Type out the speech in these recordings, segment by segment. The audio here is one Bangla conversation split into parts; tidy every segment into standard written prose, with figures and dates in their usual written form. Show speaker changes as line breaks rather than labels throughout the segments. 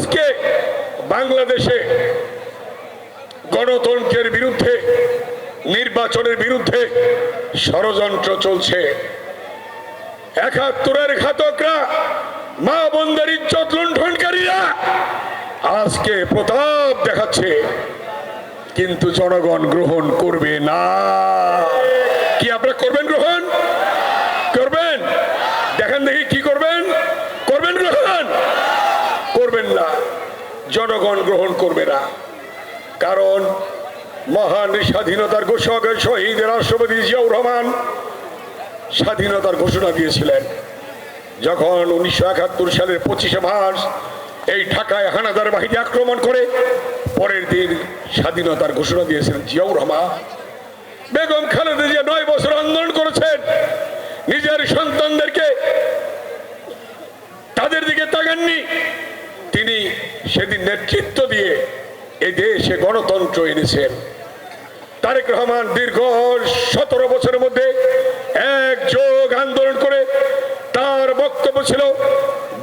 আজকে বাংলাদেশে গণতন্ত্রের বিরুদ্ধে, নির্বাচনের বিরুদ্ধে ষড়যন্ত্র চলছে। ৭১-এর ঘাতকরা, মা বোনদের ইজ্জত লুণ্ঠনকারীরা আজকে প্রতাপ দেখাচ্ছে, কিন্তু জনগণ গ্রহণ করবে না। কি আপনারা করবেন? গ্রহণ করবেন? দেখেন দেখি কি করবেন? করবেন গ্রহণ? করবেন না, জনগণ গ্রহণ করবে না। কারণ মহান স্বাধীনতার ঘোষক শহীদ রাষ্ট্রপতি জিয়াউর রহমান স্বাধীনতার ঘোষণা দিয়েছিলেন। যখন ১৯৭১ সালের ২৫শে মার্চ এই ঢাকায় হানাদার বাহিনী আক্রমণ করে পরের দিন স্বাধীনতার ঘোষণা দিয়েছিলেন জিয়াউর রহমান। বেগম খালেদা জিয়া ৯ বছর আন্দোলন করেছেন, নিজের সন্তানদেরকে তাদের দিকে তাকাননি। তিনি সেদিন নেতৃত্ব দিয়ে এই দেশে গণতন্ত্র এনেছেন। তারেক রহমান দীর্ঘ ১৭ বছরের মধ্যে একযোগ আন্দোলন করে তার বক্তব্য ছিল,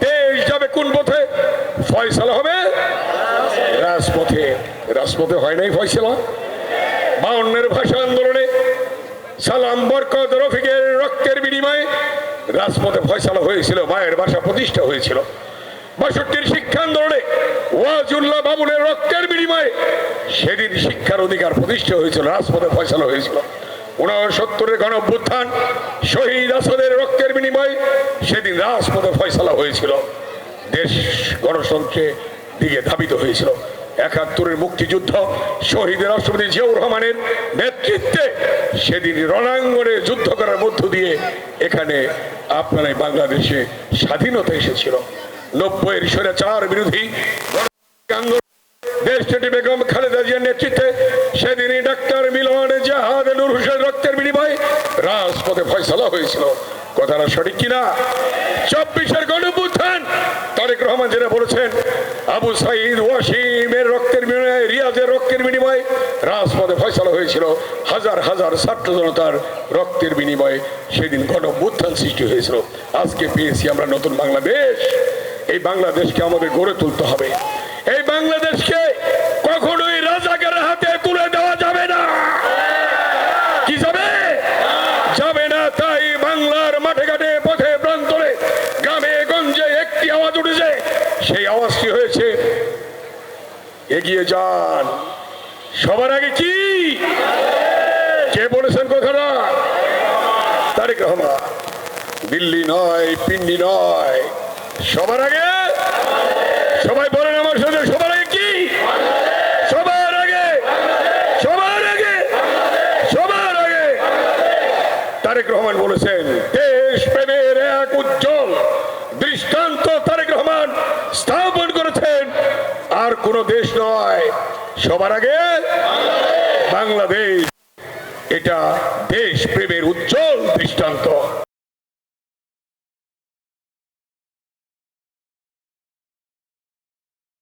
দেশ যাবে কোন পথে? ফয়সালা হবে রাজপথে। রাজপথে হয় নাই ফয়সালা। ৫২-এর ভাষা আন্দোলনে সালাম, বরকত, রফিকের রক্তের বিনিময়ে রাজপথে ফয়সালা হয়েছিল, মায়ের ভাষা প্রতিষ্ঠা হয়েছিল। ৬২-এর শিক্ষা আন্দোলনে ওয়াজুল্লাহ বাবুলের রক্তের বিনিময়ে সেদিন শিক্ষার অধিকার প্রতিষ্ঠা হয়েছিল, রাজপথে ফয়সালা হয়েছিল। ৬৯-এর গণঅভ্যুত্থান, শহীদ আসাদের রক্তের বিনিময়ে সেদিন রাজপথে ফয়সালা হয়েছিল, দেশ গণতন্ত্রের দিকে ধাবিত হয়েছিল। ৭১-এর মুক্তিযুদ্ধ, শহীদ রাষ্ট্রপতি জিয়াউর রহমানের নেতৃত্বে সেদিন রণাঙ্গনে যুদ্ধ করার মধ্য দিয়ে এখানে আপনার বাংলাদেশে স্বাধীনতা এসেছিল। ৯০-এর স্বৈরাচার বিরোধী আন্দোলন, দেশটি বেগম খালেদা জিয়ার নেতৃত্বে সেদিনই ডাক্তার মিলন জাহাদ নূর হোসেন রক্তের বিনিময়ে রাজপথে ফয়সালা হয়েছিল। কথাটা সঠিক কিনা? ২৪-এর গণঅভ্যুত্থান, তারেক রহমান যেটা বলেছেন, আবু সাইদ ওয়াসিমের রক্তের বিনিময়ে, রিয়াজের রক্তের বিনিময়ে রাজপথে ফয়সালা হয়েছিল। হাজার হাজার ছাত্র জনতার রক্তের বিনিময়ে সেদিন গণঅভ্যুত্থান সৃষ্টি হয়েছিল। আজকে পেয়েছি আমরা নতুন বাংলাদেশ। এই বাংলাদেশকে আমাদের গড়ে তুলতে হবে। এই বাংলাদেশকে কখনোই রাজাকারের হাতে তুলে দেওয়া যাবে না। কি যাবে? যাবে না। তাই বাংলার মাঠে ঘাটে, পথে প্রান্তরে, গ্রামে গঞ্জে একটি আওয়াজ উঠেছে, সেই আওয়াজটি হয়েছে এগিয়ে যান। সবার আগে কি? কে বলেছেন কথাটা? তারেক রহমান। দিল্লি নয়, পিন্ডি নয়, সবার আগে। সবাই বলেন আমার সাথে, সবার আগে কি? সবার আগে, সবার আগে, সবার আগে। তারেক রহমান বলেছেন, দেশ প্রেমের এক উজ্জ্বল দৃষ্টান্ত তারেক রহমান স্থাপন করেছেন। আর কোন দেশ নয়, সবার আগে বাংলাদেশ। এটা দেশ প্রেমের উজ্জ্বল